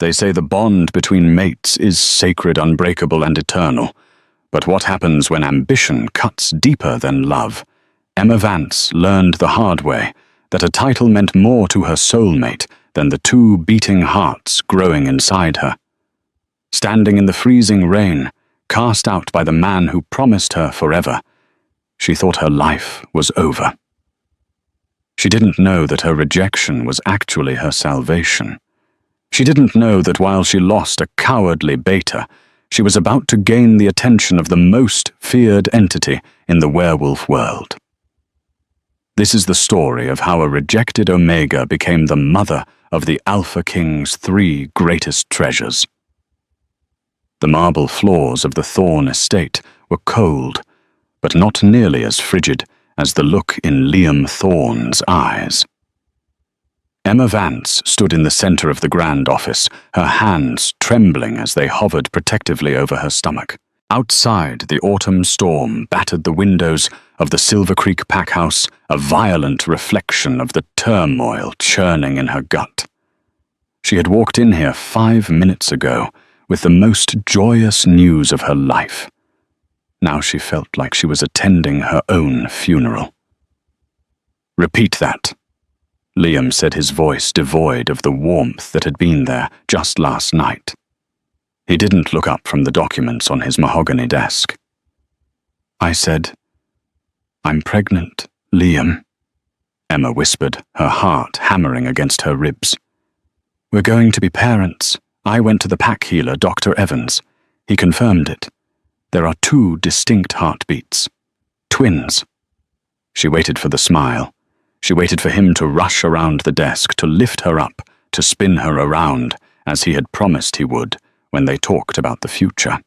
They say the bond between mates is sacred, unbreakable, and eternal. But what happens when ambition cuts deeper than love? Emma Vance learned the hard way that a title meant more to her soulmate than the two beating hearts growing inside her. Standing in the freezing rain, cast out by the man who promised her forever, she thought her life was over. She didn't know that her rejection was actually her salvation. She didn't know that while she lost a cowardly beta, she was about to gain the attention of the most feared entity in the werewolf world. This is the story of how a rejected Omega became the mother of the Alpha King's 3 greatest treasures. The marble floors of the Thorn estate were cold, but not nearly as frigid as the look in Liam Thorne's eyes. Emma Vance stood in the center of the grand office, her hands trembling as they hovered protectively over her stomach. Outside, the autumn storm battered the windows of the Silver Creek pack house, a violent reflection of the turmoil churning in her gut. She had walked in here 5 minutes ago with the most joyous news of her life. Now she felt like she was attending her own funeral. "Repeat that," Liam said, his voice devoid of the warmth that had been there just last night. He didn't look up from the documents on his mahogany desk. "I said, I'm pregnant, Liam," Emma whispered, her heart hammering against her ribs. "We're going to be parents. I went to the pack healer, Dr. Evans. He confirmed it. There are 2 distinct heartbeats. Twins." She waited for the smile. She waited for him to rush around the desk, to lift her up, to spin her around, as he had promised he would when they talked about the future.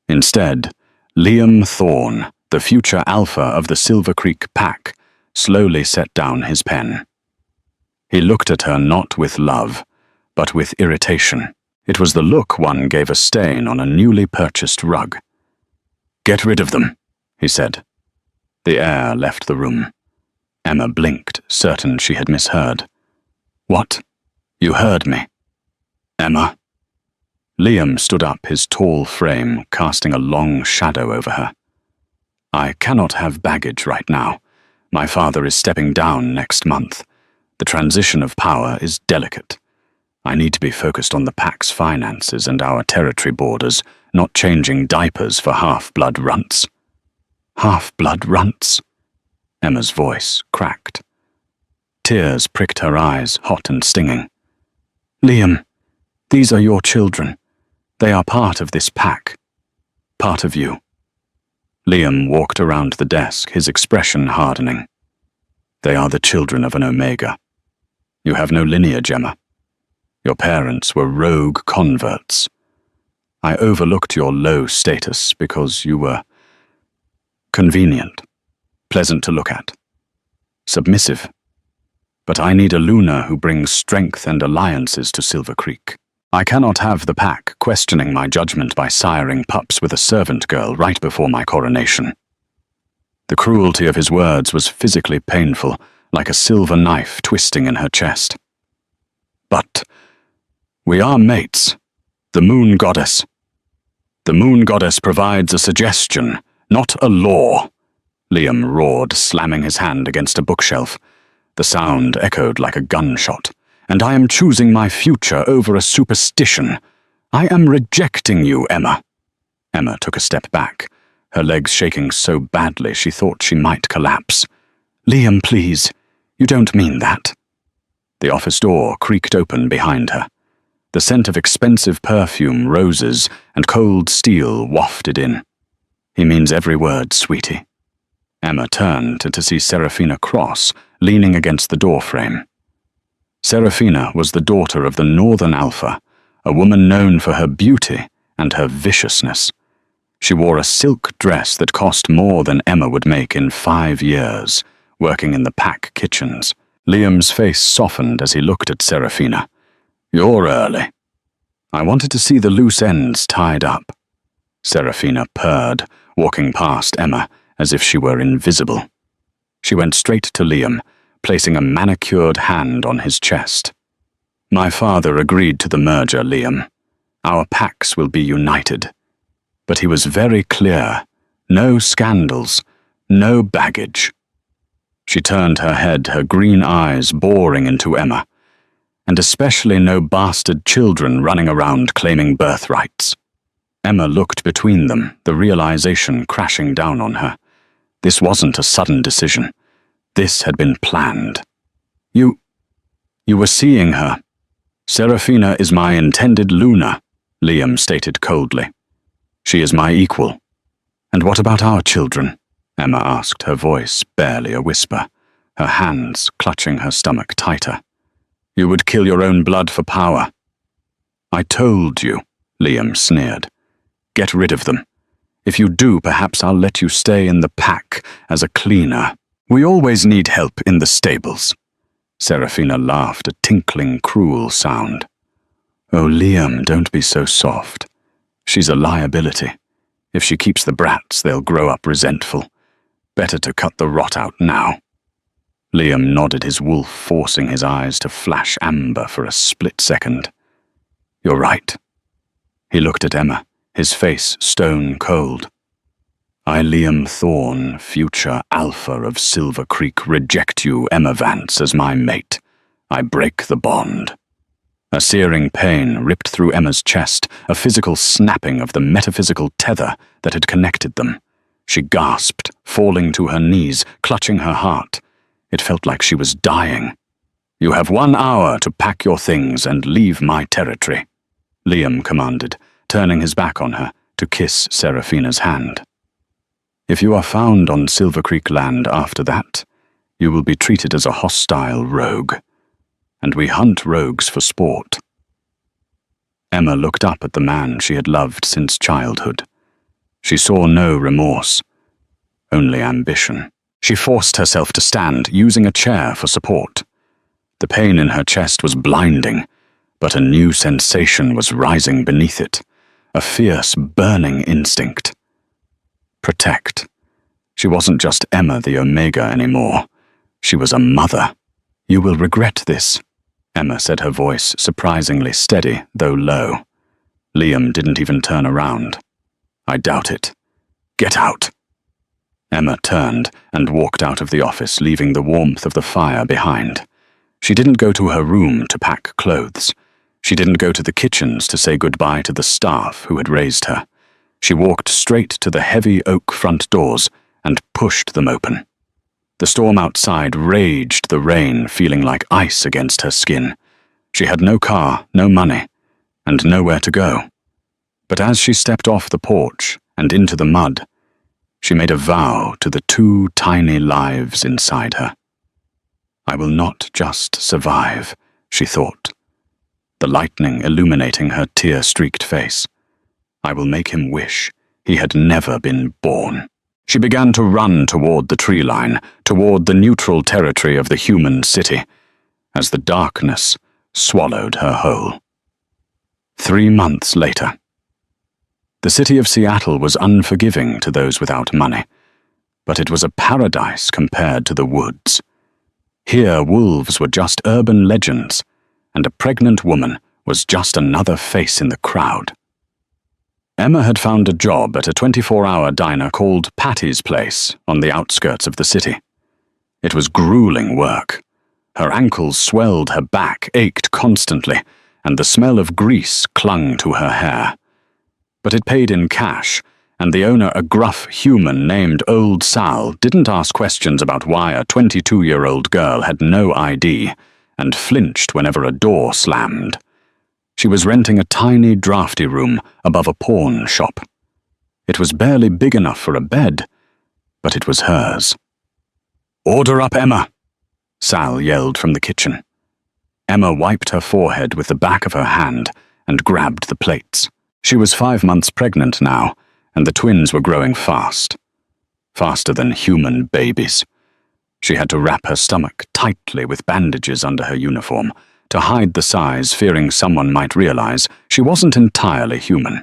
Instead, Liam Thorne, the future alpha of the Silver Creek pack, slowly set down his pen. He looked at her not with love, but with irritation. It was the look one gave a stain on a newly purchased rug. "Get rid of them," he said. The air left the room. Emma blinked, certain she had misheard. "What? You heard me?" "Emma?" Liam stood up, his tall frame casting a long shadow over her. "I cannot have baggage right now. My father is stepping down next month. The transition of power is delicate. I need to be focused on the pack's finances and our territory borders, not changing diapers for half-blood runts." "Half-blood runts?" Emma's voice cracked. Tears pricked her eyes, hot and stinging. "Liam, these are your children. They are part of this pack. Part of you." Liam walked around the desk, his expression hardening. "They are the children of an Omega. You have no lineage, Emma. Your parents were rogue converts. I overlooked your low status because you were convenient, pleasant to look at, submissive. But I need a Luna who brings strength and alliances to Silver Creek. I cannot have the pack questioning my judgment by siring pups with a servant girl right before my coronation." The cruelty of his words was physically painful, like a silver knife twisting in her chest. "But we are mates. The Moon Goddess. The Moon Goddess provides a suggestion, not a law," Liam roared, slamming his hand against a bookshelf. The sound echoed like a gunshot. "And I am choosing my future over a superstition. I am rejecting you, Emma." Emma took a step back, her legs shaking so badly she thought she might collapse. "Liam, please. You don't mean that." The office door creaked open behind her. The scent of expensive perfume, roses, and cold steel wafted in. "He means every word, sweetie." Emma turned to see Serafina Cross leaning against the doorframe. Serafina was the daughter of the Northern Alpha, a woman known for her beauty and her viciousness. She wore a silk dress that cost more than Emma would make in 5 years, working in the pack kitchens. Liam's face softened as he looked at Serafina. "You're early. I wanted to see the loose ends tied up." Serafina purred, walking past Emma as if she were invisible. She went straight to Liam, placing a manicured hand on his chest. My father agreed to the merger, Liam. Our packs will be united. But he was very clear. No scandals, no baggage. She turned her head, her green eyes boring into Emma. And especially no bastard children running around claiming birthrights. Emma looked between them, the realization crashing down on her. This wasn't a sudden decision. This had been planned. You were seeing her. Serafina is my intended Luna, Liam stated coldly. She is my equal. And what about our children? Emma asked, her voice barely a whisper, her hands clutching her stomach tighter. You would kill your own blood for power. I told you, Liam sneered. Get rid of them. If you do, perhaps I'll let you stay in the pack as a cleaner. We always need help in the stables. Serafina laughed, a tinkling, cruel sound. Oh, Liam, don't be so soft. She's a liability. If she keeps the brats, they'll grow up resentful. Better to cut the rot out now. Liam nodded, his wolf forcing his eyes to flash amber for a split second. You're right. He looked at Emma, his face stone cold. I, Liam Thorne, future Alpha of Silver Creek, reject you, Emma Vance, as my mate. I break the bond. A searing pain ripped through Emma's chest, a physical snapping of the metaphysical tether that had connected them. She gasped, falling to her knees, clutching her heart. It felt like she was dying. You have 1 hour to pack your things and leave my territory, Liam commanded, turning his back on her to kiss Serafina's hand. If you are found on Silver Creek land after that, you will be treated as a hostile rogue. And we hunt rogues for sport. Emma looked up at the man she had loved since childhood. She saw no remorse, only ambition. She forced herself to stand, using a chair for support. The pain in her chest was blinding, but a new sensation was rising beneath it, a fierce, burning instinct. Protect. She wasn't just Emma the Omega anymore. She was a mother. You will regret this, Emma said, her voice surprisingly steady, though low. Liam didn't even turn around. I doubt it. Get out. Emma turned and walked out of the office, leaving the warmth of the fire behind. She didn't go to her room to pack clothes. She didn't go to the kitchens to say goodbye to the staff who had raised her. She walked straight to the heavy oak front doors and pushed them open. The storm outside raged the rain, feeling like ice against her skin. She had no car, no money, and nowhere to go. But as she stepped off the porch and into the mud, she made a vow to the 2 tiny lives inside her. I will not just survive, she thought, the lightning illuminating her tear-streaked face. I will make him wish he had never been born. She began to run toward the tree line, toward the neutral territory of the human city, as the darkness swallowed her whole. 3 months later. The city of Seattle was unforgiving to those without money, but it was a paradise compared to the woods. Here wolves were just urban legends, and a pregnant woman was just another face in the crowd. Emma had found a job at a 24-hour diner called Patty's Place on the outskirts of the city. It was grueling work. Her ankles swelled, her back ached constantly, and the smell of grease clung to her hair. But it paid in cash, and the owner, a gruff human named Old Sal, didn't ask questions about why a 22-year-old girl had no ID and flinched whenever a door slammed. She was renting a tiny drafty room above a pawn shop. It was barely big enough for a bed, but it was hers. "Order up, Emma!" Sal yelled from the kitchen. Emma wiped her forehead with the back of her hand and grabbed the plates. She was 5 months pregnant now, and the twins were growing fast. Faster than human babies. She had to wrap her stomach tightly with bandages under her uniform to hide the size, fearing someone might realize she wasn't entirely human.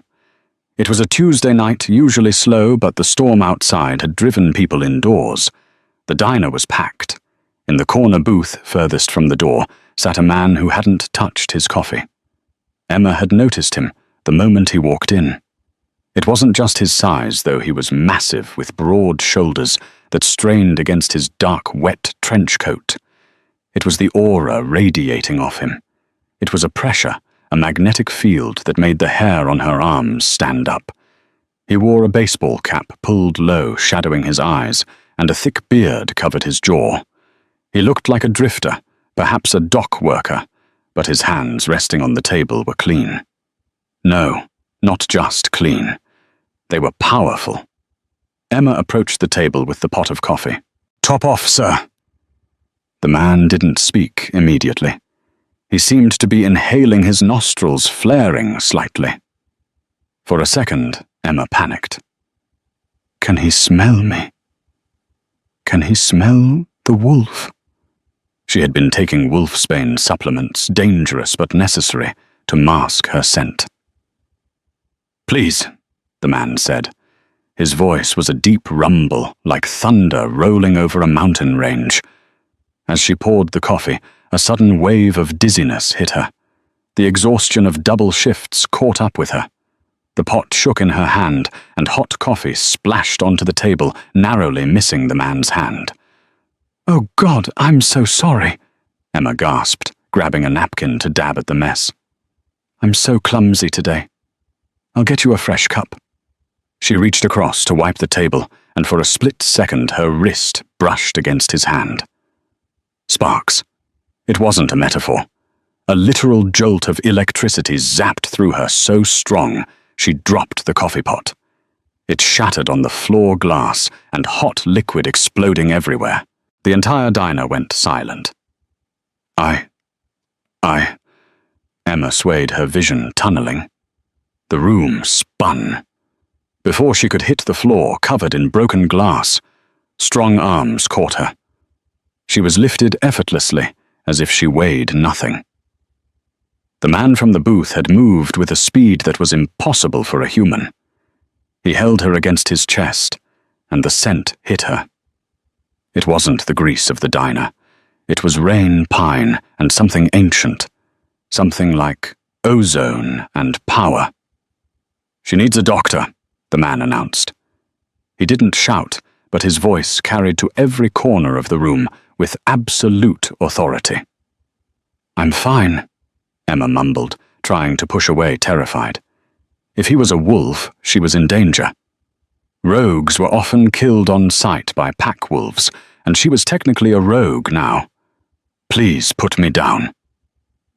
It was a Tuesday night, usually slow, but the storm outside had driven people indoors. The diner was packed. In the corner booth furthest from the door, sat a man who hadn't touched his coffee. Emma had noticed him the moment he walked in. It wasn't just his size, though he was massive with broad shoulders that strained against his dark, wet trench coat. It was the aura radiating off him. It was a pressure, a magnetic field that made the hair on her arms stand up. He wore a baseball cap pulled low, shadowing his eyes, and a thick beard covered his jaw. He looked like a drifter, perhaps a dock worker, but his hands resting on the table were clean. No, not just clean. They were powerful. Emma approached the table with the pot of coffee. "Top off, sir." The man didn't speak immediately. He seemed to be inhaling, his nostrils flaring slightly. For a second, Emma panicked. Can he smell me? Can he smell the wolf? She had been taking wolfsbane supplements, dangerous but necessary, to mask her scent. "Please," the man said. His voice was a deep rumble, like thunder rolling over a mountain range. As she poured the coffee, a sudden wave of dizziness hit her. The exhaustion of double shifts caught up with her. The pot shook in her hand, and hot coffee splashed onto the table, narrowly missing the man's hand. "Oh God, I'm so sorry," Emma gasped, grabbing a napkin to dab at the mess. "I'm so clumsy today. I'll get you a fresh cup." She reached across to wipe the table, and for a split second her wrist brushed against his hand. Sparks. It wasn't a metaphor. A literal jolt of electricity zapped through her so strong she dropped the coffee pot. It shattered on the floor glass, and hot liquid exploding everywhere. The entire diner went silent. I... Emma swayed, her vision tunneling. The room spun. Before she could hit the floor, covered in broken glass, strong arms caught her. She was lifted effortlessly, as if she weighed nothing. The man from the booth had moved with a speed that was impossible for a human. He held her against his chest, and the scent hit her. It wasn't the grease of the diner. It was rain pine and something ancient, something like ozone and power. "She needs a doctor," the man announced. He didn't shout, but his voice carried to every corner of the room with absolute authority. "I'm fine," Emma mumbled, trying to push away, terrified. If he was a wolf, she was in danger. Rogues were often killed on sight by pack wolves, and she was technically a rogue now. "Please put me down."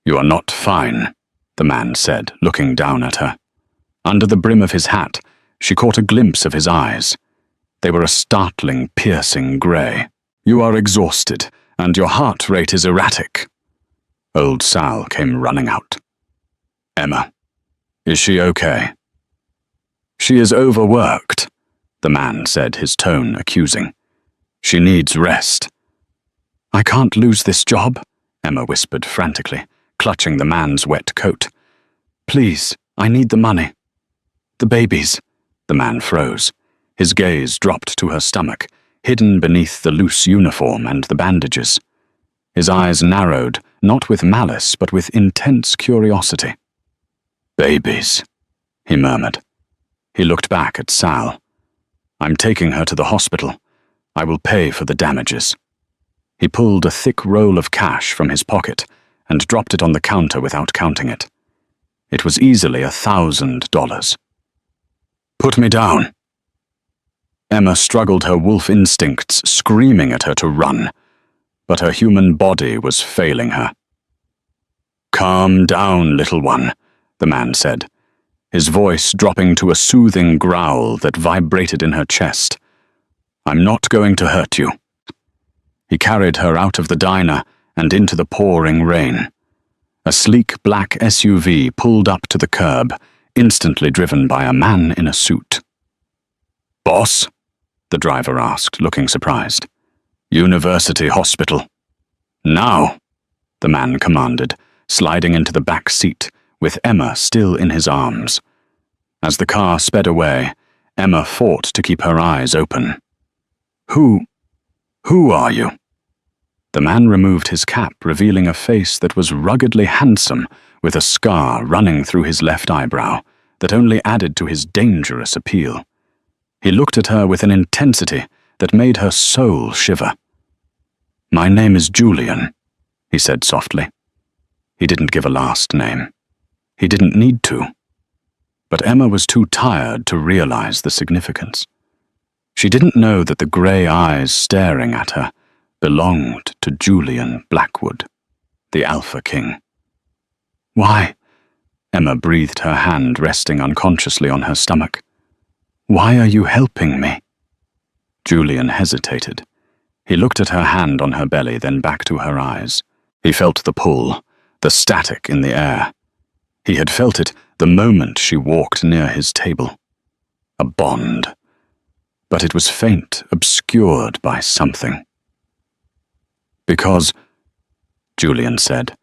"You are not fine," the man said, looking down at her. Under the brim of his hat, she caught a glimpse of his eyes. They were a startling, piercing grey. "You are exhausted, and your heart rate is erratic." Old Sal came running out. "Emma, is she okay?" "She is overworked," the man said, his tone accusing. "She needs rest." "I can't lose this job," Emma whispered frantically, clutching the man's wet coat. "Please, I need the money." "The babies." The man froze. His gaze dropped to her stomach, hidden beneath the loose uniform and the bandages. His eyes narrowed, not with malice, but with intense curiosity. "Babies," he murmured. He looked back at Sal. "I'm taking her to the hospital. I will pay for the damages." He pulled a thick roll of cash from his pocket and dropped it on the counter without counting it. It was easily $1,000. "Put me down." Emma struggled, her wolf instincts screaming at her to run, but her human body was failing her. "Calm down, little one," the man said, his voice dropping to a soothing growl that vibrated in her chest. "I'm not going to hurt you." He carried her out of the diner and into the pouring rain. A sleek black SUV pulled up to the curb, instantly driven by a man in a suit. "Boss?" the driver asked, looking surprised. "University Hospital." "Now," the man commanded, sliding into the back seat, with Emma still in his arms. As the car sped away, Emma fought to keep her eyes open. Who are you?" The man removed his cap, revealing a face that was ruggedly handsome, with a scar running through his left eyebrow that only added to his dangerous appeal. He looked at her with an intensity that made her soul shiver. "My name is Julian," he said softly. He didn't give a last name. He didn't need to. But Emma was too tired to realize the significance. She didn't know that the grey eyes staring at her belonged to Julian Blackwood, the Alpha King. "Why?" Emma breathed, her hand resting unconsciously on her stomach. "Why are you helping me?" Julian hesitated. He looked at her hand on her belly, then back to her eyes. He felt the pull, the static in the air. He had felt it the moment she walked near his table. A bond. But it was faint, obscured by something. "Because," Julian said,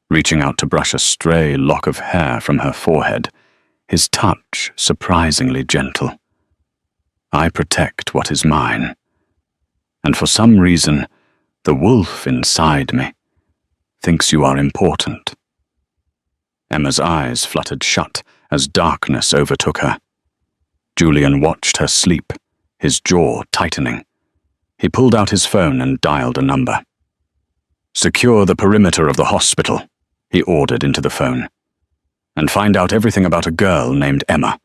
reaching out to brush a stray lock of hair from her forehead, his touch surprisingly gentle. "I protect what is mine. And for some reason, the wolf inside me thinks you are important." Emma's eyes fluttered shut as darkness overtook her. Julian watched her sleep, his jaw tightening. He pulled out his phone and dialed a number. "Secure the perimeter of the hospital," he ordered into the phone. "And find out everything about a girl named Emma.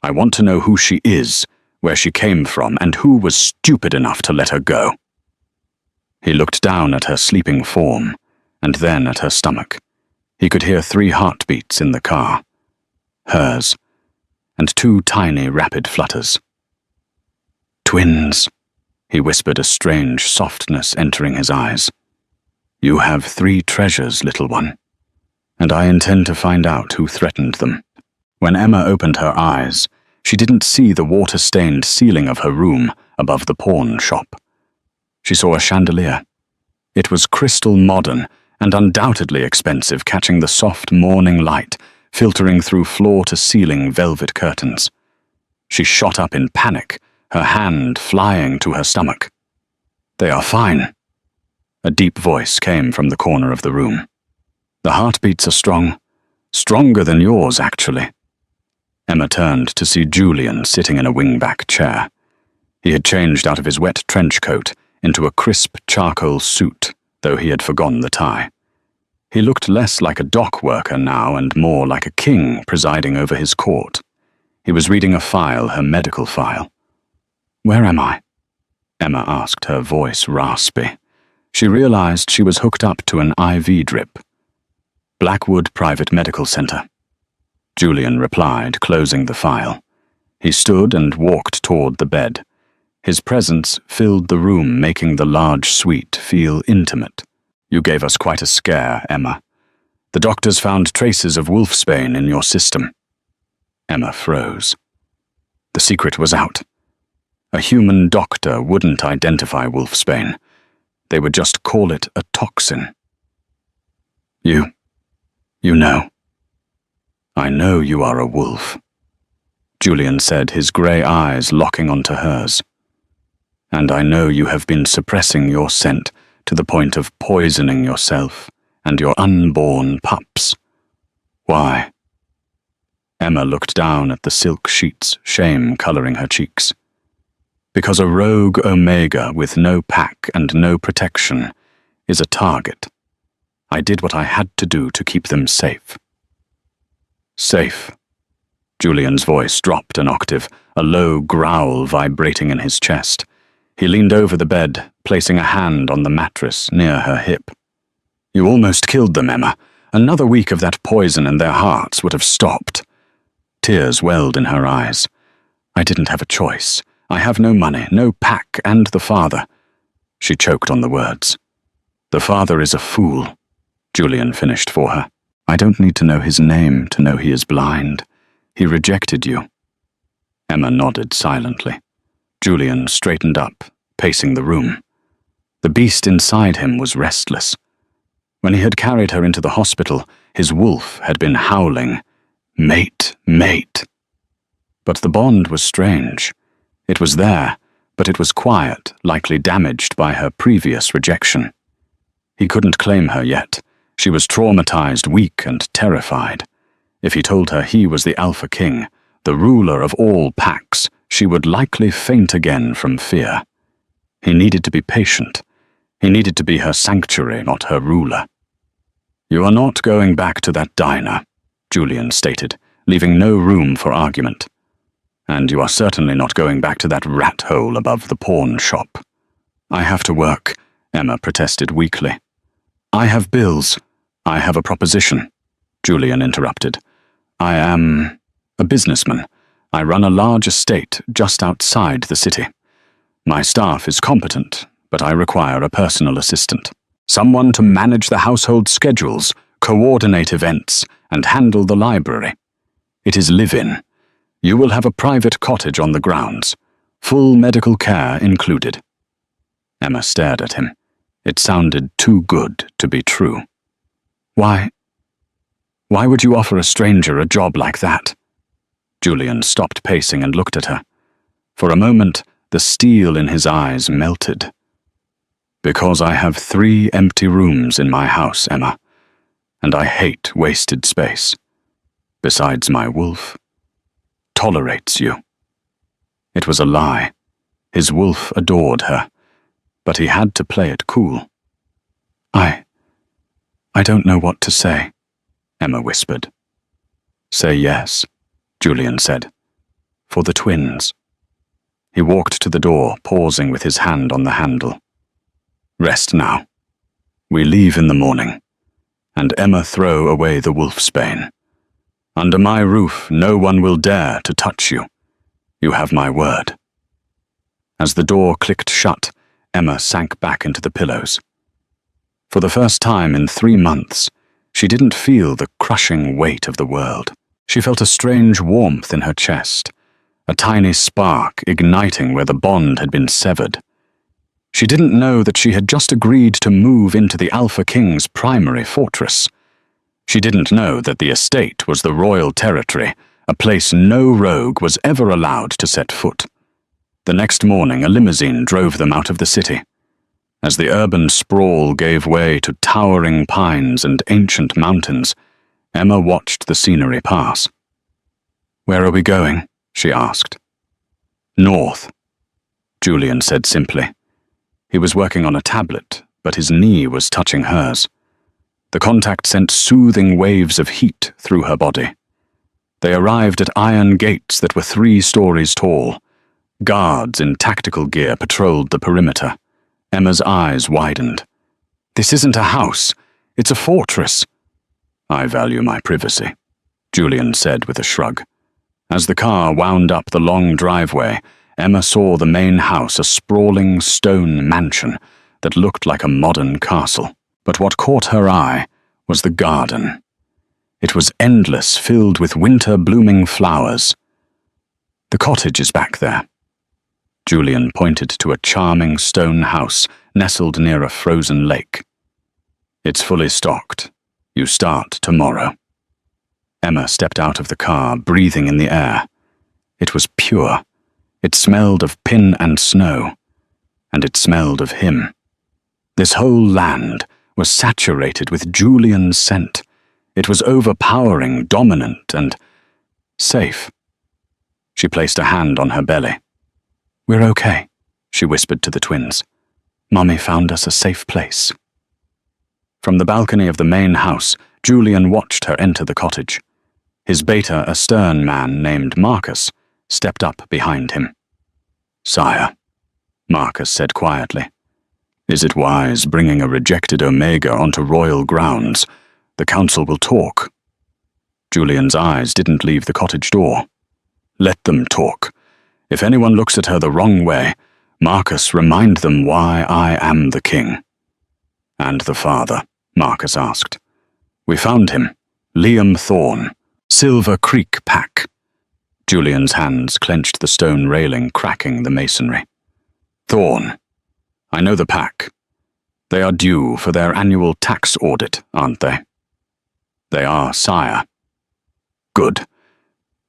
I want to know who she is, where she came from, and who was stupid enough to let her go." He looked down at her sleeping form, and then at her stomach. He could hear 3 heartbeats in the car. Hers, and 2 tiny rapid flutters. "Twins," he whispered, a strange softness entering his eyes. "You have 3 treasures, little one, and I intend to find out who threatened them." When Emma opened her eyes, she didn't see the water-stained ceiling of her room above the pawn shop. She saw a chandelier. It was crystal modern and undoubtedly expensive, catching the soft morning light, filtering through floor-to-ceiling velvet curtains. She shot up in panic, her hand flying to her stomach. "They are fine." A deep voice came from the corner of the room. "The heartbeats are strong. Stronger than yours, actually." Emma turned to see Julian sitting in a wingback chair. He had changed out of his wet trench coat into a crisp charcoal suit, though he had forgotten the tie. He looked less like a dock worker now and more like a king presiding over his court. He was reading a file, her medical file. "Where am I?" Emma asked, her voice raspy. She realized she was hooked up to an IV drip. "Blackwood Private Medical Center." Julian replied, closing the file. He stood and walked toward the bed. His presence filled the room, making the large suite feel intimate. "You gave us quite a scare, Emma. The doctors found traces of wolfsbane in your system." Emma froze. The secret was out. A human doctor wouldn't identify wolfsbane. They would just call it a toxin. You know." "I know you are a wolf," Julian said, his grey eyes locking onto hers. "And I know you have been suppressing your scent to the point of poisoning yourself and your unborn pups. Why?" Emma looked down at the silk sheets, shame coloring her cheeks. "Because a rogue Omega with no pack and no protection is a target. I did what I had to do to keep them safe." "Safe." Julian's voice dropped an octave, a low growl vibrating in his chest. He leaned over the bed, placing a hand on the mattress near her hip. "You almost killed them, Emma. Another week of that poison in their hearts would have stopped." Tears welled in her eyes. "I didn't have a choice. I have no money, no pack, and the father." She choked on the words. "The father is a fool," Julian finished for her. "I don't need to know his name to know he is blind. He rejected you." Emma nodded silently. Julian straightened up, pacing the room. The beast inside him was restless. When he had carried her into the hospital, his wolf had been howling, "Mate, mate." But the bond was strange. It was there, but it was quiet, likely damaged by her previous rejection. He couldn't claim her yet. She was traumatized, weak, and terrified. If he told her he was the Alpha King, the ruler of all packs, she would likely faint again from fear. He needed to be patient. He needed to be her sanctuary, not her ruler. "You are not going back to that diner," Julian stated, leaving no room for argument. "And you are certainly not going back to that rat hole above the pawn shop." "I have to work," Emma protested weakly. "I have bills. I have a proposition," Julian interrupted. "I am a businessman. I run a large estate just outside the city. My staff is competent, but I require a personal assistant. Someone to manage the household schedules, coordinate events, and handle the library. It is live-in. You will have a private cottage on the grounds, full medical care included." Emma stared at him. It sounded too good to be true. Why would you offer a stranger a job like that?" Julian stopped pacing and looked at her. For a moment, the steel in his eyes melted. "Because I have 3 empty rooms in my house, Emma, and I hate wasted space. Besides, my wolf tolerates you." It was a lie. His wolf adored her, but he had to play it cool. I don't know what to say," Emma whispered. "Say yes," Julian said. "For the twins." He walked to the door, pausing with his hand on the handle. "Rest now. We leave in the morning, and Emma throw away the wolfsbane. Under my roof, no one will dare to touch you. You have my word." As the door clicked shut, Emma sank back into the pillows. For the first time in 3 months, she didn't feel the crushing weight of the world. She felt a strange warmth in her chest, a tiny spark igniting where the bond had been severed. She didn't know that she had just agreed to move into the Alpha King's primary fortress. She didn't know that the estate was the royal territory, a place no rogue was ever allowed to set foot. The next morning, a limousine drove them out of the city. As the urban sprawl gave way to towering pines and ancient mountains, Emma watched the scenery pass. "Where are we going?" she asked. "North," Julian said simply. He was working on a tablet, but his knee was touching hers. The contact sent soothing waves of heat through her body. They arrived at iron gates that were 3 stories tall. Guards in tactical gear patrolled the perimeter. Emma's eyes widened. "This isn't a house. It's a fortress." "I value my privacy," Julian said with a shrug. As the car wound up the long driveway, Emma saw the main house, a sprawling stone mansion that looked like a modern castle. But what caught her eye was the garden. It was endless, filled with winter-blooming flowers. "The cottage is back there." Julian pointed to a charming stone house nestled near a frozen lake. "It's fully stocked. You start tomorrow." Emma stepped out of the car, breathing in the air. It was pure. It smelled of pin and snow, and it smelled of him. This whole land was saturated with Julian's scent. It was overpowering, dominant, and safe. She placed a hand on her belly. "We're okay," she whispered to the twins. "Mommy found us a safe place." From the balcony of the main house, Julian watched her enter the cottage. His beta, a stern man named Marcus, stepped up behind him. "Sire," Marcus said quietly, "is it wise bringing a rejected Omega onto royal grounds? The council will talk." Julian's eyes didn't leave the cottage door. "Let them talk. If anyone looks at her the wrong way, Marcus, remind them why I am the king." "And the father?" Marcus asked. "We found him. Liam Thorne. Silver Creek Pack." Julian's hands clenched the stone railing, cracking the masonry. "Thorne. I know the pack. They are due for their annual tax audit, aren't they?" "They are, sire." "Good."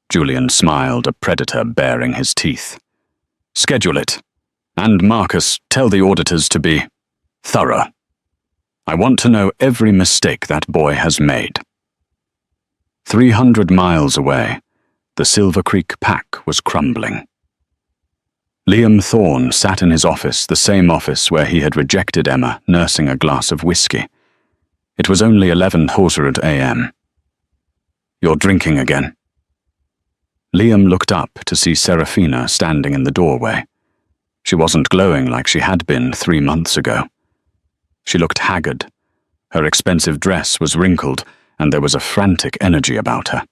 Julian smiled, a predator baring his teeth. "Schedule it. And Marcus, tell the auditors to be thorough." I want to know every mistake that boy has made. 300 miles away, the Silver Creek pack was crumbling. Liam Thorne sat in his office, the same office where he had rejected Emma, nursing a glass of whiskey. It was only 11:00 a.m. "You're drinking again." Liam looked up to see Serafina standing in the doorway. She wasn't glowing like she had been 3 months ago. She looked haggard. Her expensive dress was wrinkled, and there was a frantic energy about her.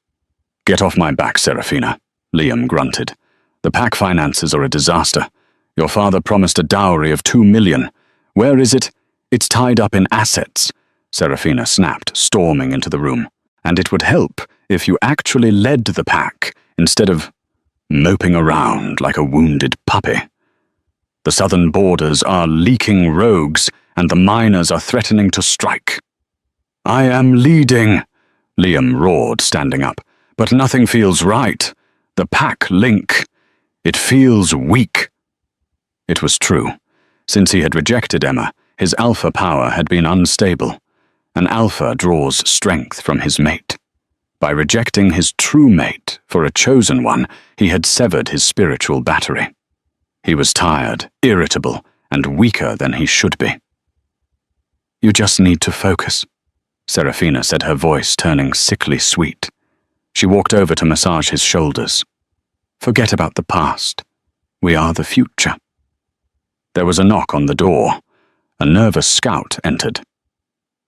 "Get off my back, Serafina," Liam grunted. "The pack finances are a disaster. Your father promised a dowry of 2 million. Where is it? It's tied up in assets," Serafina snapped, storming into the room. "And it would help if you actually led the pack, instead of moping around like a wounded puppy. The southern borders are leaking rogues, and the miners are threatening to strike." "I am leading," Liam roared, standing up. "But nothing feels right. The pack link. It feels weak." It was true. Since he had rejected Emma, his alpha power had been unstable. An alpha draws strength from his mate. By rejecting his true mate for a chosen one, he had severed his spiritual battery. He was tired, irritable, and weaker than he should be. "You just need to focus," Serafina said, her voice turning sickly sweet. She walked over to massage his shoulders. "Forget about the past. We are the future." There was a knock on the door. A nervous scout entered.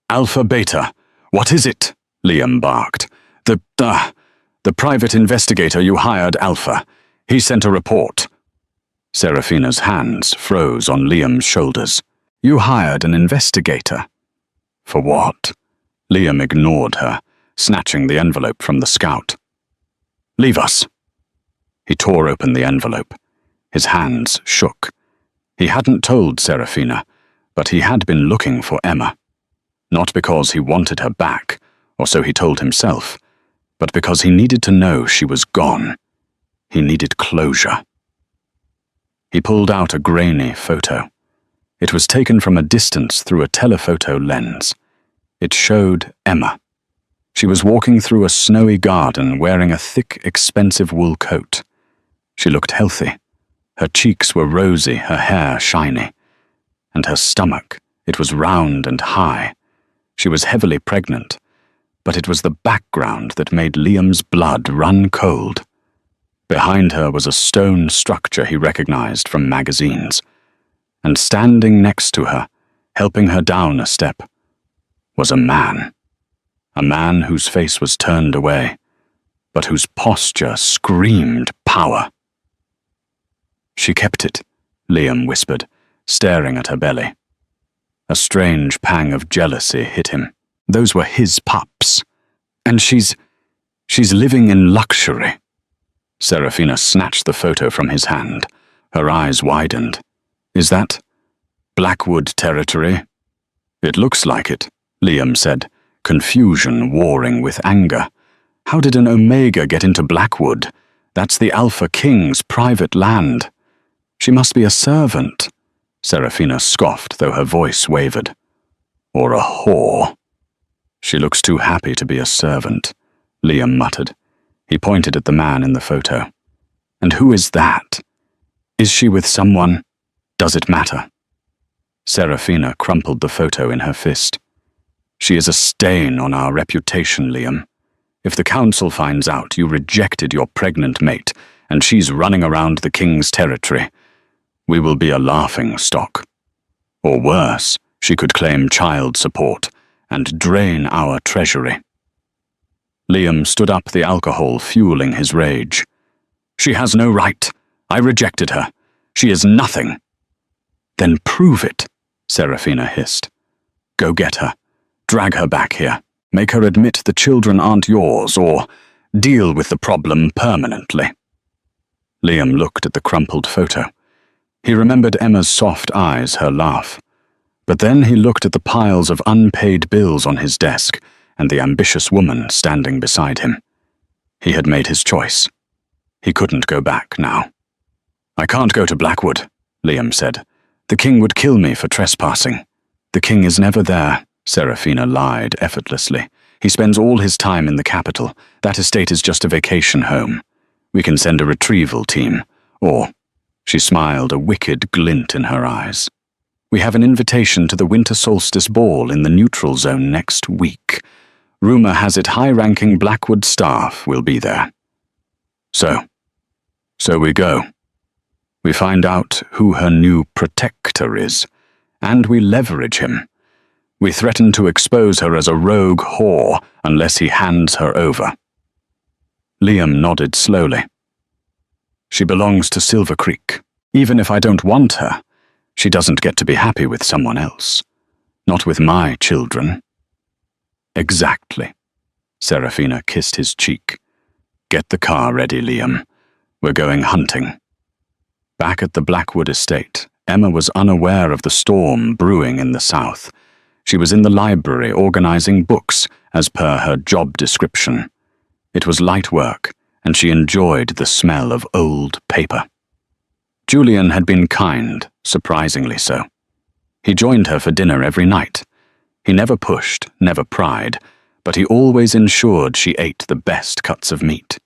"Alpha Beta, what is it?" Liam barked. The private investigator you hired, Alpha. He sent a report." Serafina's hands froze on Liam's shoulders. "You hired an investigator?" "For what?" Liam ignored her, snatching the envelope from the scout. "Leave us." He tore open the envelope. His hands shook. He hadn't told Serafina, but he had been looking for Emma. Not because he wanted her back, or so he told himself, but because he needed to know she was gone. He needed closure. He pulled out a grainy photo. It was taken from a distance through a telephoto lens. It showed Emma. She was walking through a snowy garden wearing a thick, expensive wool coat. She looked healthy. Her cheeks were rosy, her hair shiny. And her stomach, it was round and high. She was heavily pregnant, but it was the background that made Liam's blood run cold. Behind her was a stone structure he recognized from magazines. And standing next to her, helping her down a step, was a man. A man whose face was turned away, but whose posture screamed power. "She kept it," Liam whispered, staring at her belly. A strange pang of jealousy hit him. Those were his pups. And she's living in luxury. Serafina snatched the photo from his hand. Her eyes widened. "Is that Blackwood territory?" "It looks like it," Liam said, confusion warring with anger. "How did an Omega get into Blackwood? That's the Alpha King's private land." "She must be a servant," Serafina scoffed, though her voice wavered. "Or a whore." "She looks too happy to be a servant," Liam muttered. He pointed at the man in the photo. "And who is that? Is she with someone? Does it matter?" Serafina crumpled the photo in her fist. "She is a stain on our reputation, Liam. If the council finds out you rejected your pregnant mate, and she's running around the king's territory, we will be a laughing stock. Or worse, she could claim child support and drain our treasury." Liam stood up, the alcohol fueling his rage. "She has no right. I rejected her. She is nothing." "Then prove it," Serafina hissed. "Go get her. Drag her back here. Make her admit the children aren't yours, or deal with the problem permanently." Liam looked at the crumpled photo. He remembered Emma's soft eyes, her laugh. But then he looked at the piles of unpaid bills on his desk and the ambitious woman standing beside him. He had made his choice. He couldn't go back now. "I can't go to Blackwood," Liam said. "The king would kill me for trespassing. The king is never there. Serafina lied effortlessly. He spends all his time in the capital. That estate is just a vacation home. We can send a retrieval team. Or, she smiled, a wicked glint in her eyes. We have an invitation to the winter solstice ball in the neutral zone next week. Rumor has it high-ranking Blackwood staff will be there. So we go. We find out who her new protector is, and we leverage him. We threaten to expose her as a rogue whore unless he hands her over. Liam nodded slowly. She belongs to Silver Creek. Even if I don't want her, she doesn't get to be happy with someone else. Not with my children. Exactly. Serafina kissed his cheek. Get the car ready, Liam. We're going hunting. Back at the Blackwood estate, Emma was unaware of the storm brewing in the south. She was in the library organizing books as per her job description. It was light work, and she enjoyed the smell of old paper. Julian had been kind, surprisingly so. He joined her for dinner every night. He never pushed, never pried, but he always ensured she ate the best cuts of meat.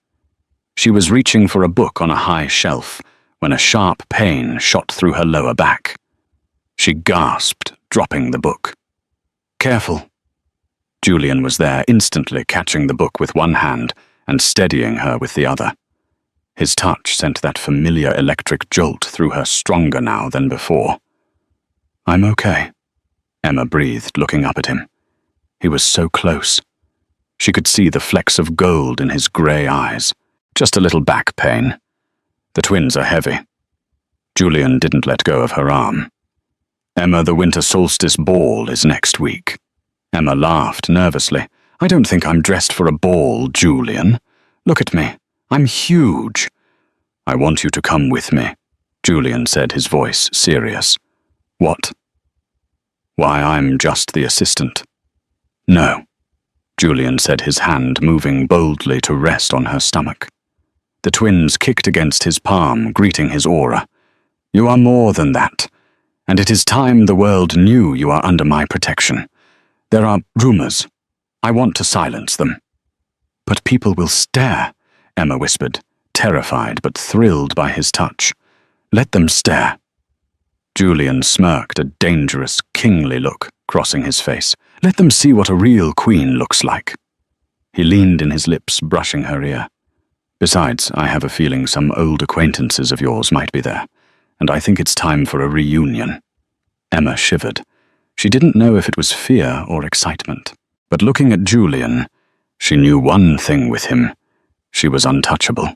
She was reaching for a book on a high shelf when a sharp pain shot through her lower back. She gasped, dropping the book. Careful. Julian was there, instantly catching the book with one hand and steadying her with the other. His touch sent that familiar electric jolt through her stronger now than before. I'm okay, Emma breathed, looking up at him. He was so close. She could see the flecks of gold in his grey eyes. Just a little back pain. The twins are heavy. Julian didn't let go of her arm. Emma, the winter solstice ball is next week. Emma laughed nervously. I don't think I'm dressed for a ball, Julian. Look at me. I'm huge. I want you to come with me, Julian said, his voice serious. What? Why, I'm just the assistant. No, Julian said, his hand moving boldly to rest on her stomach. The twins kicked against his palm, greeting his aura. You are more than that, and it is time the world knew you are under my protection. There are rumors. I want to silence them. But people will stare, Emma whispered, terrified but thrilled by his touch. Let them stare. Julian smirked, a dangerous, kingly look crossing his face. Let them see what a real queen looks like. He leaned in his lips, brushing her ear. Besides, I have a feeling some old acquaintances of yours might be there, and I think it's time for a reunion. Emma shivered. She didn't know if it was fear or excitement, but looking at Julian, she knew one thing with him. She was untouchable.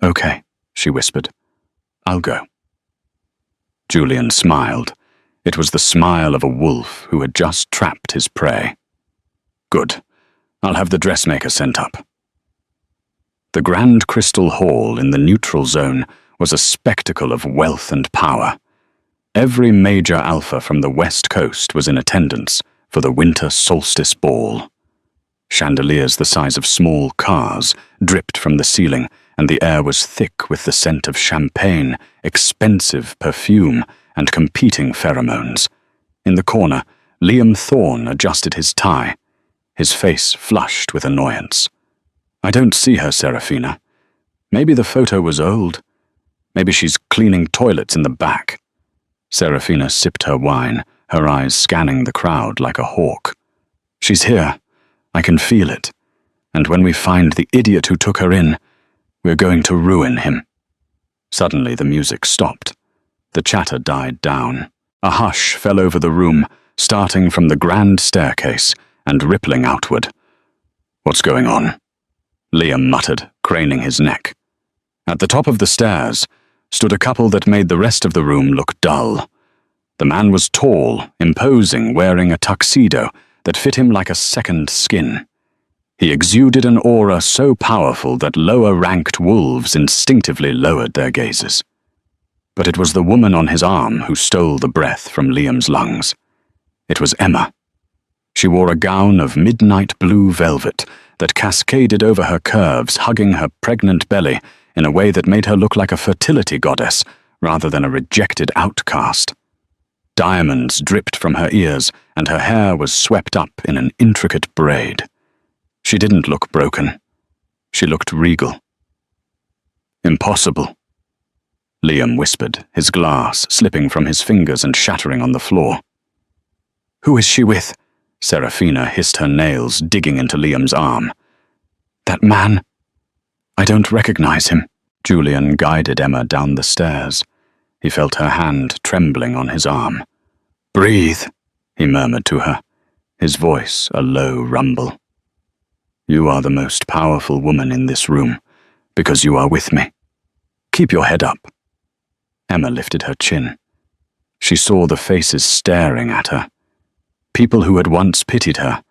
Okay, she whispered. I'll go. Julian smiled. It was the smile of a wolf who had just trapped his prey. Good. I'll have the dressmaker sent up. The Grand Crystal Hall in the neutral zone was a spectacle of wealth and power. Every major alpha from the West Coast was in attendance for the winter solstice ball. Chandeliers the size of small cars dripped from the ceiling, and the air was thick with the scent of champagne, expensive perfume, and competing pheromones. In the corner, Liam Thorne adjusted his tie. His face flushed with annoyance. I don't see her, Serafina. Maybe the photo was old. Maybe she's cleaning toilets in the back. Serafina sipped her wine, her eyes scanning the crowd like a hawk. She's here. I can feel it. And when we find the idiot who took her in, we're going to ruin him. Suddenly the music stopped. The chatter died down. A hush fell over the room, starting from the grand staircase and rippling outward. What's going on? Liam muttered, craning his neck. At the top of the stairs stood a couple that made the rest of the room look dull. The man was tall, imposing, wearing a tuxedo that fit him like a second skin. He exuded an aura so powerful that lower-ranked wolves instinctively lowered their gazes. But it was the woman on his arm who stole the breath from Liam's lungs. It was Emma. She wore a gown of midnight blue velvet that cascaded over her curves, hugging her pregnant belly in a way that made her look like a fertility goddess rather than a rejected outcast. Diamonds dripped from her ears, and her hair was swept up in an intricate braid. She didn't look broken. She looked regal. "Impossible," Liam whispered, his glass slipping from his fingers and shattering on the floor. "Who is she with?" Serafina hissed, her nails digging into Liam's arm. "That man? I don't recognize him." Julian guided Emma down the stairs. He felt her hand trembling on his arm. "Breathe," he murmured to her, his voice a low rumble. "You are the most powerful woman in this room, because you are with me. Keep your head up." Emma lifted her chin. She saw the faces staring at her. People who had once pitied her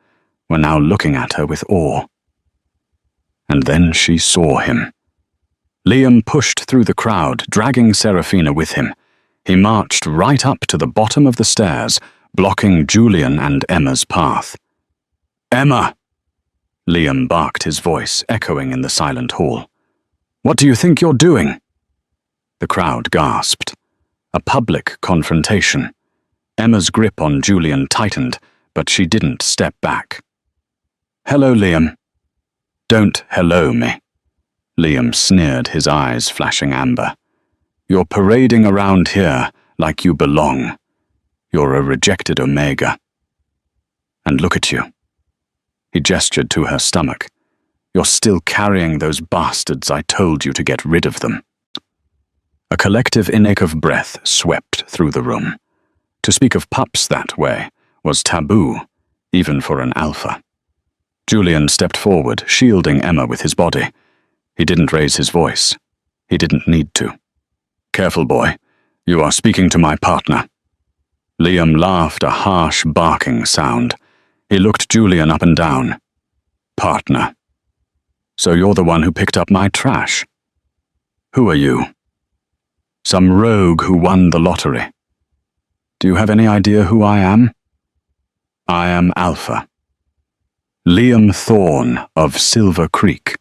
were now looking at her with awe. And then she saw him. Liam pushed through the crowd, dragging Serafina with him. He marched right up to the bottom of the stairs, blocking Julian and Emma's path. "Emma!" Liam barked, his voice echoing in the silent hall. "What do you think you're doing?" The crowd gasped. A public confrontation. Emma's grip on Julian tightened, but she didn't step back. "Hello, Liam." "Don't hello me." Liam sneered, his eyes flashing amber. "You're parading around here like you belong. You're a rejected Omega. And look at you." He gestured to her stomach. "You're still carrying those bastards. I told you to get rid of them." A collective intake of breath swept through the room. To speak of pups that way was taboo, even for an alpha. Julian stepped forward, shielding Emma with his body. He didn't raise his voice. He didn't need to. "Careful, boy. You are speaking to my partner." Liam laughed, a harsh barking sound. He looked Julian up and down. "Partner. So you're the one who picked up my trash. Who are you?" "Some rogue who won the lottery." "Do you have any idea who I am?" "I am Alpha. Liam Thorne of Silver Creek."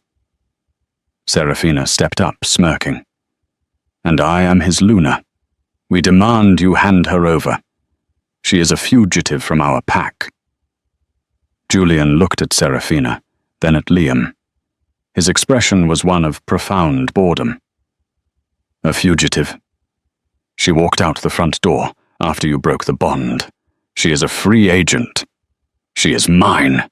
Serafina stepped up, smirking. "And I am his Luna. We demand you hand her over. She is a fugitive from our pack." Julian looked at Serafina, then at Liam. His expression was one of profound boredom. "A fugitive. She walked out the front door after you broke the bond. She is a free agent. She is mine."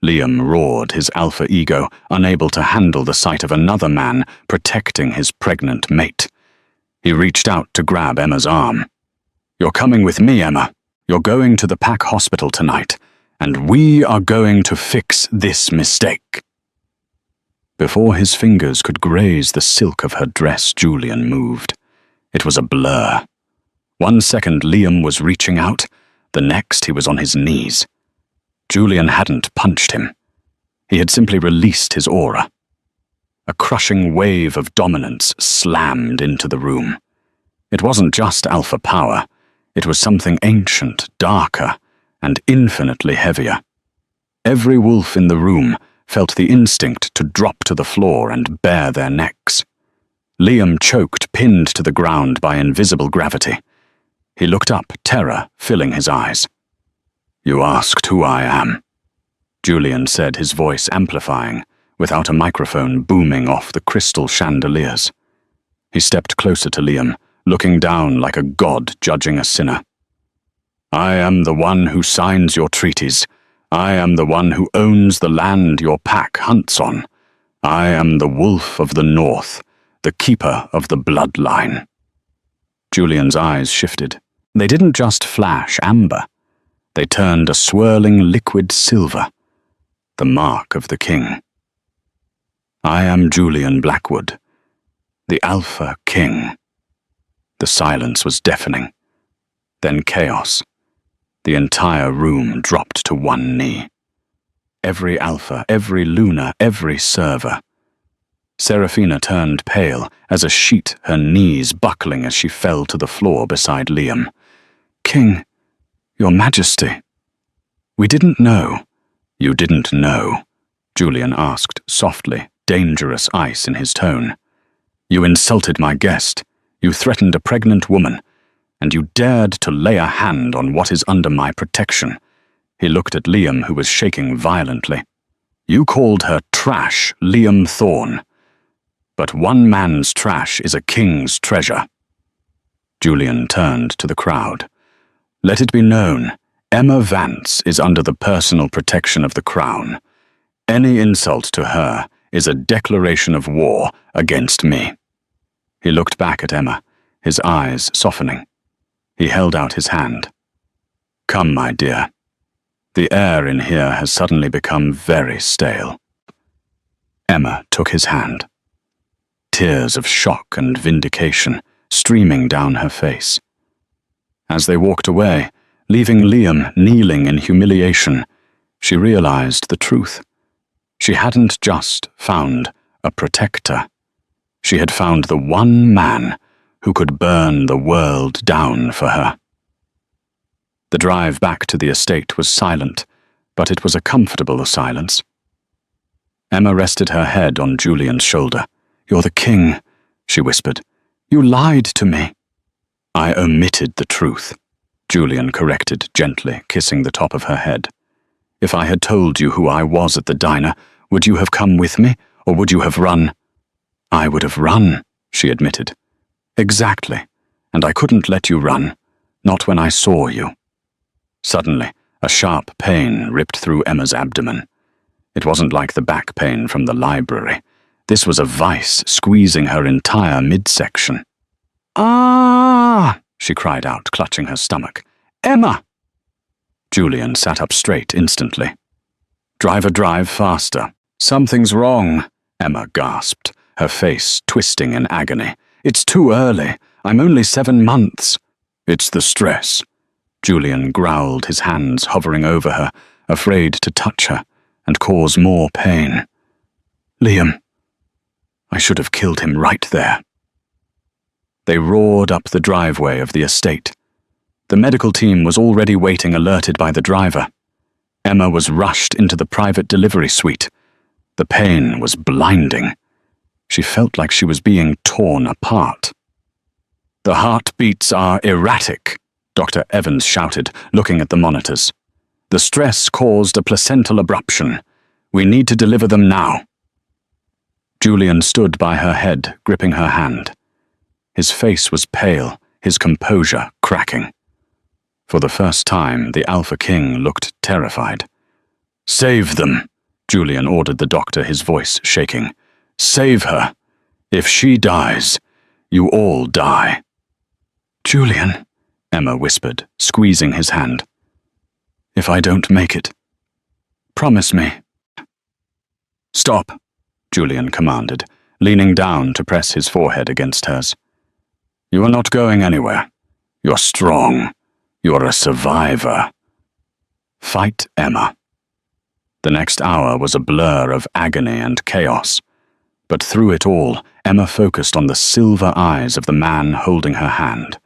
Liam roared, his alpha ego unable to handle the sight of another man protecting his pregnant mate. He reached out to grab Emma's arm. "You're coming with me, Emma. You're going to the Pack Hospital tonight, and we are going to fix this mistake." Before his fingers could graze the silk of her dress, Julian moved. It was a blur. 1 second Liam was reaching out, the next he was on his knees. Julian hadn't punched him. He had simply released his aura. A crushing wave of dominance slammed into the room. It wasn't just alpha power. It was something ancient, darker, and infinitely heavier. Every wolf in the room felt the instinct to drop to the floor and bare their necks. Liam choked, pinned to the ground by invisible gravity. He looked up, terror filling his eyes. "You asked who I am," Julian said, his voice amplifying, without a microphone booming off the crystal chandeliers. He stepped closer to Liam, looking down like a god judging a sinner. "I am the one who signs your treaties. I am the one who owns the land your pack hunts on. I am the wolf of the north, the keeper of the bloodline." Julian's eyes shifted. They didn't just flash amber. They turned a swirling liquid silver, the mark of the king. "I am Julian Blackwood, the Alpha King." The silence was deafening. Then chaos. The entire room dropped to one knee. Every Alpha, every Luna, every server. Serafina turned pale as a sheet, her knees buckling as she fell to the floor beside Liam. "King, Your Majesty." "We didn't know." "You didn't know?" Julian asked softly, dangerous ice in his tone. "You insulted my guest. You threatened a pregnant woman. And you dared to lay a hand on what is under my protection." He looked at Liam, who was shaking violently. "You called her trash, Liam Thorne. But one man's trash is a king's treasure." Julian turned to the crowd. "Let it be known, Emma Vance is under the personal protection of the Crown. Any insult to her is a declaration of war against me." He looked back at Emma, his eyes softening. He held out his hand. "Come, my dear. The air in here has suddenly become very stale." Emma took his hand. Tears of shock and vindication streaming down her face. As they walked away, leaving Liam kneeling in humiliation, she realized the truth. She hadn't just found a protector. She had found the one man who could burn the world down for her. The drive back to the estate was silent, but it was a comfortable silence. Emma rested her head on Julian's shoulder. "You're the king," she whispered. "You lied to me." "I omitted the truth," Julian corrected gently, kissing the top of her head. "If I had told you who I was at the diner, would you have come with me, or would you have run?" "I would have run," she admitted. "Exactly, and I couldn't let you run, not when I saw you." Suddenly, a sharp pain ripped through Emma's abdomen. It wasn't like the back pain from the library. This was a vice squeezing her entire midsection. "Ah!" she cried out, clutching her stomach. "Emma!" Julian sat up straight instantly. "Driver, drive faster. Something's wrong," Emma gasped, her face twisting in agony. "It's too early. I'm only 7 months." "It's the stress." Julian growled, his hands hovering over her, afraid to touch her and cause more pain. "Liam, I should have killed him right there." They roared up the driveway of the estate. The medical team was already waiting, alerted by the driver. Emma was rushed into the private delivery suite. The pain was blinding. She felt like she was being torn apart. "The heartbeats are erratic," Dr. Evans shouted, looking at the monitors. "The stress caused a placental abruption. We need to deliver them now." Julian stood by her head, gripping her hand. His face was pale, his composure cracking. For the first time, the Alpha King looked terrified. "Save them," Julian ordered the doctor, his voice shaking. "Save her. If she dies, you all die." "Julian," Emma whispered, squeezing his hand. "If I don't make it, promise me." "Stop," Julian commanded, leaning down to press his forehead against hers. "You are not going anywhere. You're strong. You're a survivor. Fight, Emma." The next hour was a blur of agony and chaos, but through it all, Emma focused on the silver eyes of the man holding her hand.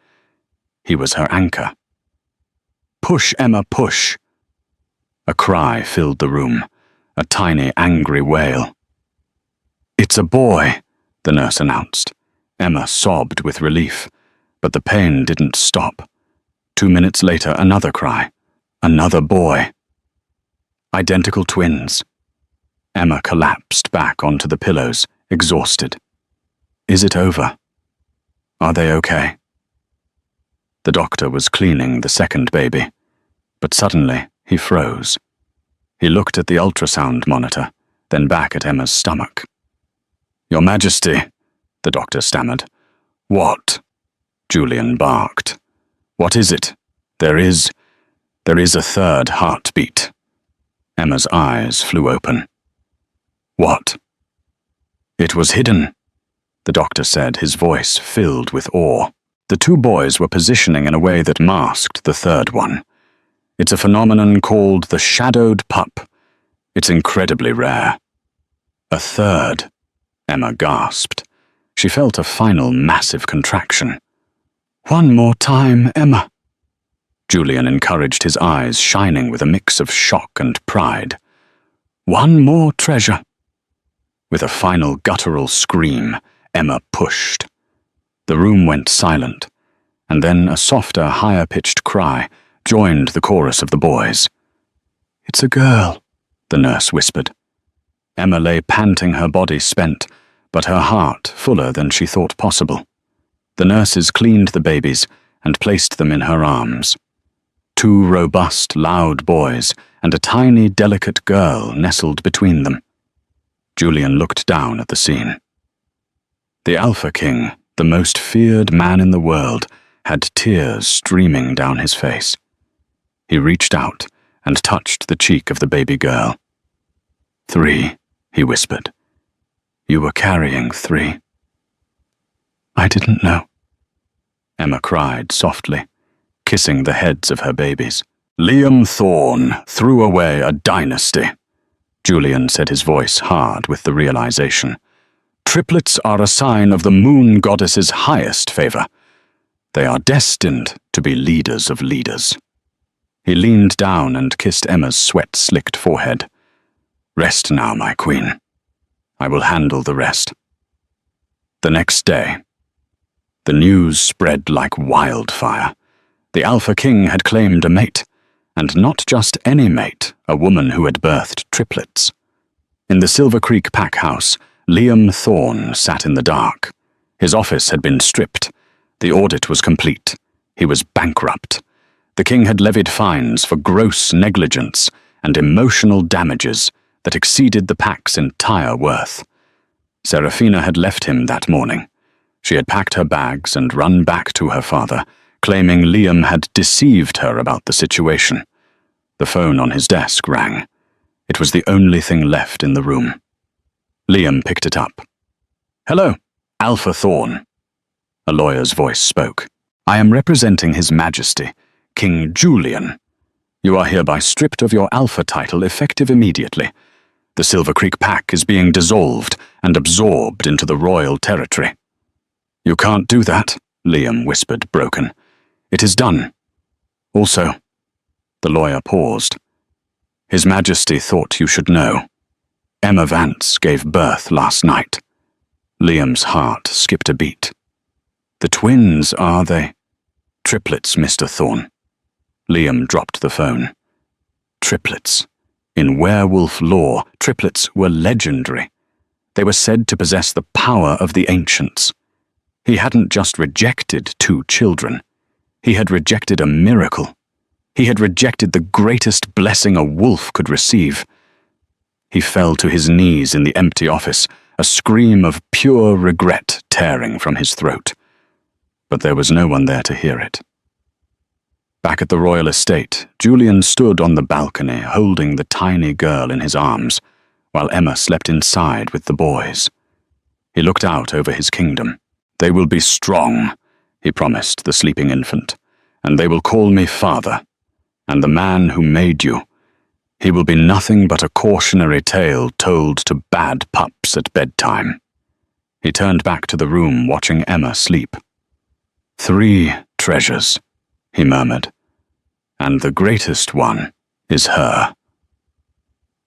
He was her anchor. "Push, Emma, push!" A cry filled the room, a tiny, angry wail. "It's a boy," the nurse announced. Emma sobbed with relief, but the pain didn't stop. 2 minutes later, another cry. Another boy. Identical twins. Emma collapsed back onto the pillows, exhausted. "Is it over? Are they okay?" The doctor was cleaning the second baby, but suddenly he froze. He looked at the ultrasound monitor, then back at Emma's stomach. "Your Majesty," the doctor stammered. "What?" Julian barked. "What is it? There is a third heartbeat." Emma's eyes flew open. "What?" "It was hidden," the doctor said, his voice filled with awe. The 2 boys were positioning in a way that masked the third one. "It's a phenomenon called the shadowed pup. It's incredibly rare." "A third," Emma gasped. She felt a final massive contraction. "One more time, Emma." Julian encouraged, his eyes shining with a mix of shock and pride. "One more treasure." With a final guttural scream, Emma pushed. The room went silent, and then a softer, higher-pitched cry joined the chorus of the boys. "It's a girl," the nurse whispered. Emma lay panting, her body spent, but her heart fuller than she thought possible. The nurses cleaned the babies and placed them in her arms. 2 robust, loud boys and a tiny, delicate girl nestled between them. Julian looked down at the scene. The Alpha King, the most feared man in the world, had tears streaming down his face. He reached out and touched the cheek of the baby girl. 3, he whispered. "You were carrying 3. "I didn't know," Emma cried softly, kissing the heads of her babies. "Liam Thorne threw away a dynasty," Julian said, his voice hard with the realization. "Triplets are a sign of the moon goddess's highest favor. They are destined to be leaders of leaders." He leaned down and kissed Emma's sweat-slicked forehead. "Rest now, my queen. I will handle the rest." The next day, the news spread like wildfire. The Alpha King had claimed a mate, and not just any mate, a woman who had birthed triplets. In the Silver Creek pack house, Liam Thorne sat in the dark. His office had been stripped. The audit was complete. He was bankrupt. The king had levied fines for gross negligence and emotional damages that exceeded the pack's entire worth. Serafina had left him that morning. She had packed her bags and run back to her father, claiming Liam had deceived her about the situation. The phone on his desk rang. It was the only thing left in the room. Liam picked it up. "Hello, Alpha Thorne." A lawyer's voice spoke. "I am representing His Majesty, King Julian. You are hereby stripped of your Alpha title effective immediately. The Silver Creek Pack is being dissolved and absorbed into the royal territory." "You can't do that," Liam whispered, broken. "It is done. Also," the lawyer paused, "His Majesty thought you should know. Emma Vance gave birth last night." Liam's heart skipped a beat. "The twins, are they?" "Triplets, Mr. Thorne." Liam dropped the phone. Triplets. In werewolf lore, triplets were legendary. They were said to possess the power of the ancients. He hadn't just rejected 2 children. He had rejected a miracle. He had rejected the greatest blessing a wolf could receive. He fell to his knees in the empty office, a scream of pure regret tearing from his throat. But there was no one there to hear it. Back at the royal estate, Julian stood on the balcony holding the tiny girl in his arms, while Emma slept inside with the boys. He looked out over his kingdom. "They will be strong," he promised the sleeping infant, "and they will call me father. And the man who made you, he will be nothing but a cautionary tale told to bad pups at bedtime." He turned back to the room, watching Emma sleep. 3 treasures, he murmured, "and the greatest one is her."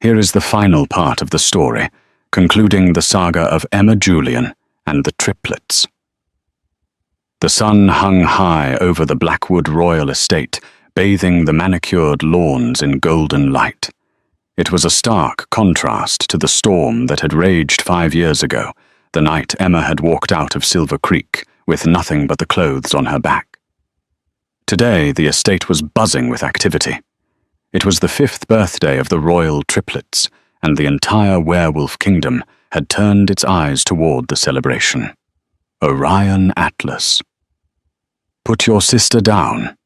Here is the final part of the story, concluding the saga of Emma Julian and the triplets. The sun hung high over the Blackwood royal estate, bathing the manicured lawns in golden light. It was a stark contrast to the storm that had raged 5 years ago, the night Emma had walked out of Silver Creek with nothing but the clothes on her back. Today, the estate was buzzing with activity. It was the 5th birthday of the royal triplets, and the entire werewolf kingdom had turned its eyes toward the celebration. Orion Atlas. "Put your sister down."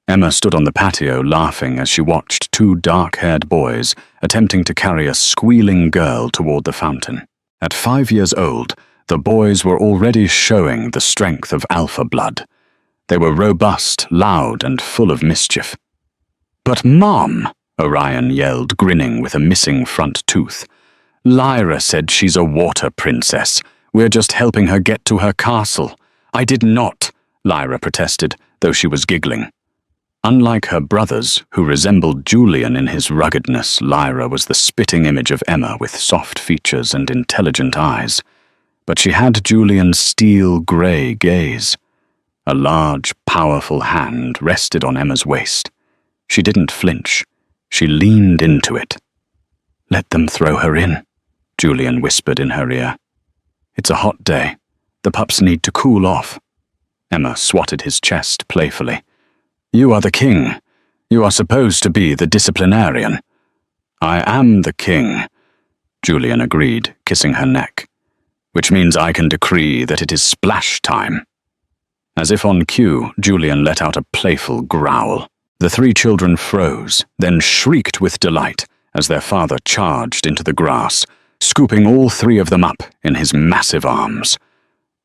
Emma stood on the patio laughing as she watched 2 dark-haired boys attempting to carry a squealing girl toward the fountain. At 5 years old, the boys were already showing the strength of alpha blood. They were robust, loud, and full of mischief. "But Mom," Orion yelled, grinning with a missing front tooth. "Lyra said she's a water princess. We're just helping her get to her castle." "I did not," Lyra protested, though she was giggling. Unlike her brothers, who resembled Julian in his ruggedness, Lyra was the spitting image of Emma with soft features and intelligent eyes. But she had Julian's steel grey gaze. A large, powerful hand rested on Emma's waist. She didn't flinch. She leaned into it. "Let them throw her in," Julian whispered in her ear. "It's a hot day. The pups need to cool off." Emma swatted his chest playfully. "You are the king. You are supposed to be the disciplinarian." "I am the king," Julian agreed, kissing her neck. "Which means I can decree that it is splash time." As if on cue, Julian let out a playful growl. The three children froze, then shrieked with delight as their father charged into the grass, scooping all three of them up in his massive arms.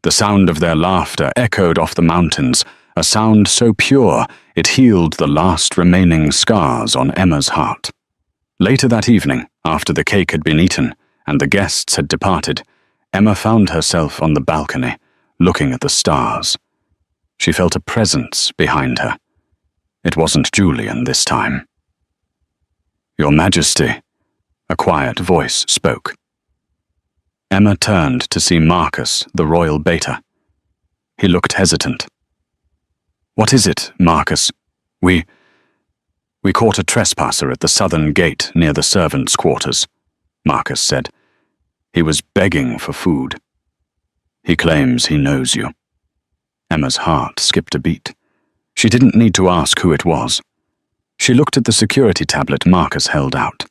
The sound of their laughter echoed off the mountains, a sound so pure it healed the last remaining scars on Emma's heart. Later that evening, after the cake had been eaten and the guests had departed, Emma found herself on the balcony, looking at the stars. She felt a presence behind her. It wasn't Julian this time. "Your Majesty," a quiet voice spoke. Emma turned to see Marcus, the royal beta. He looked hesitant. "What is it, Marcus? We caught a trespasser at the southern gate near the servants' quarters," Marcus said. "He was begging for food. He claims he knows you." Emma's heart skipped a beat. She didn't need to ask who it was. She looked at the security tablet Marcus held out.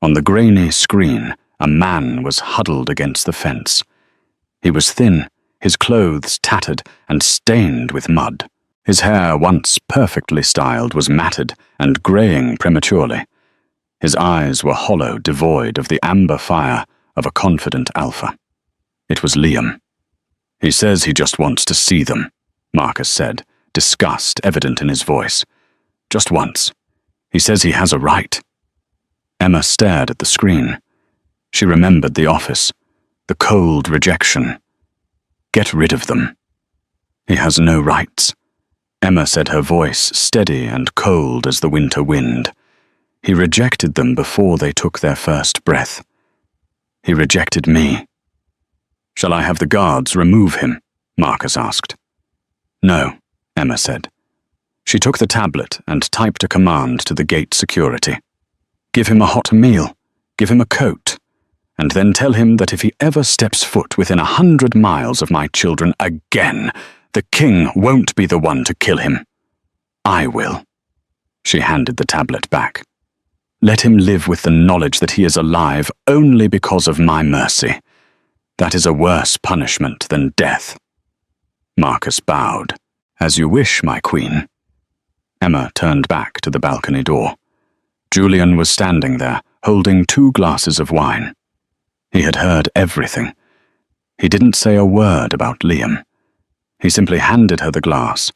On the grainy screen, a man was huddled against the fence. He was thin, his clothes tattered and stained with mud. His hair, once perfectly styled, was matted and graying prematurely. His eyes were hollow, devoid of the amber fire of a confident alpha. It was Liam. "He says he just wants to see them," Marcus said, disgust evident in his voice. "Just once. He says he has a right." Emma stared at the screen. She remembered the office, the cold rejection. "Get rid of them." "He has no rights," Emma said, her voice steady and cold as the winter wind. "He rejected them before they took their first breath. He rejected me." "Shall I have the guards remove him?" Marcus asked. "No," Emma said. She took the tablet and typed a command to the gate security. "Give him a hot meal, give him a coat, and then tell him that if he ever steps foot within 100 miles of my children again, the king won't be the one to kill him. I will." She handed the tablet back. "Let him live with the knowledge that he is alive only because of my mercy. That is a worse punishment than death." Marcus bowed. "As you wish, my queen." Emma turned back to the balcony door. Julian was standing there, holding 2 glasses of wine. He had heard everything. He didn't say a word about Liam. He simply handed her the glass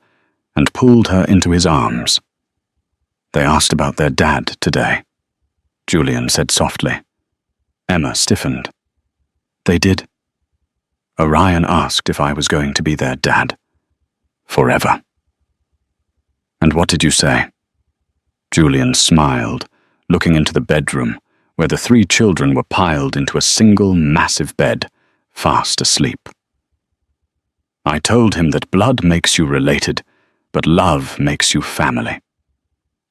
and pulled her into his arms. "They asked about their dad today," Julian said softly. Emma stiffened. "They did?" "Orion asked if I was going to be their dad. Forever." "And what did you say?" Julian smiled, looking into the bedroom, where the 3 children were piled into a single massive bed, fast asleep. "I told him that blood makes you related, but love makes you family.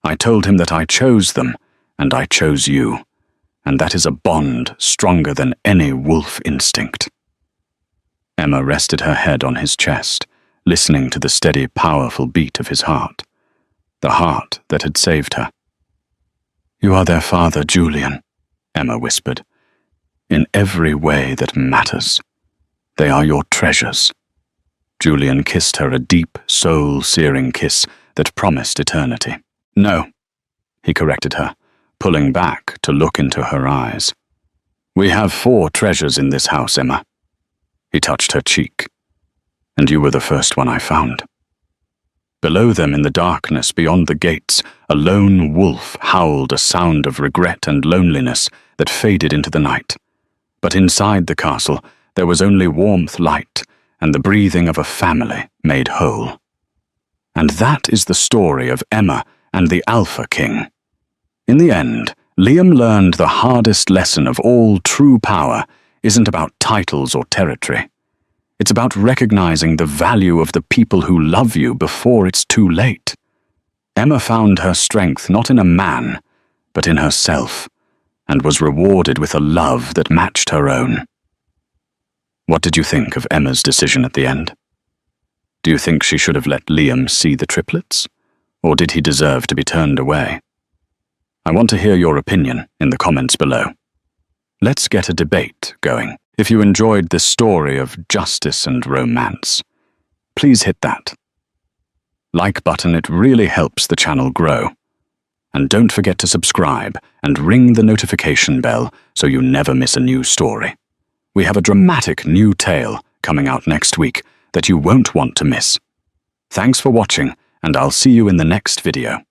I told him that I chose them, and I chose you, and that is a bond stronger than any wolf instinct." Emma rested her head on his chest, listening to the steady, powerful beat of his heart, the heart that had saved her. "You are their father, Julian," Emma whispered, "in every way that matters. They are your treasures." Julian kissed her a deep, soul-searing kiss that promised eternity. "No," he corrected her, pulling back to look into her eyes. "We have 4 treasures in this house, Emma." He touched her cheek. "And you were the first one I found." Below them in the darkness beyond the gates, a lone wolf howled a sound of regret and loneliness that faded into the night. But inside the castle, there was only warmth, light, and the breathing of a family made whole. And that is the story of Emma and the Alpha King. In the end, Liam learned the hardest lesson of all true power isn't about titles or territory. It's about recognizing the value of the people who love you before it's too late. Emma found her strength not in a man, but in herself, and was rewarded with a love that matched her own. What did you think of Emma's decision at the end? Do you think she should have let Liam see the triplets, or did he deserve to be turned away? I want to hear your opinion in the comments below. Let's get a debate going. If you enjoyed this story of justice and romance, please hit that like button. It really helps the channel grow. And don't forget to subscribe and ring the notification bell so you never miss a new story. We have a dramatic new tale coming out next week that you won't want to miss. Thanks for watching, and I'll see you in the next video.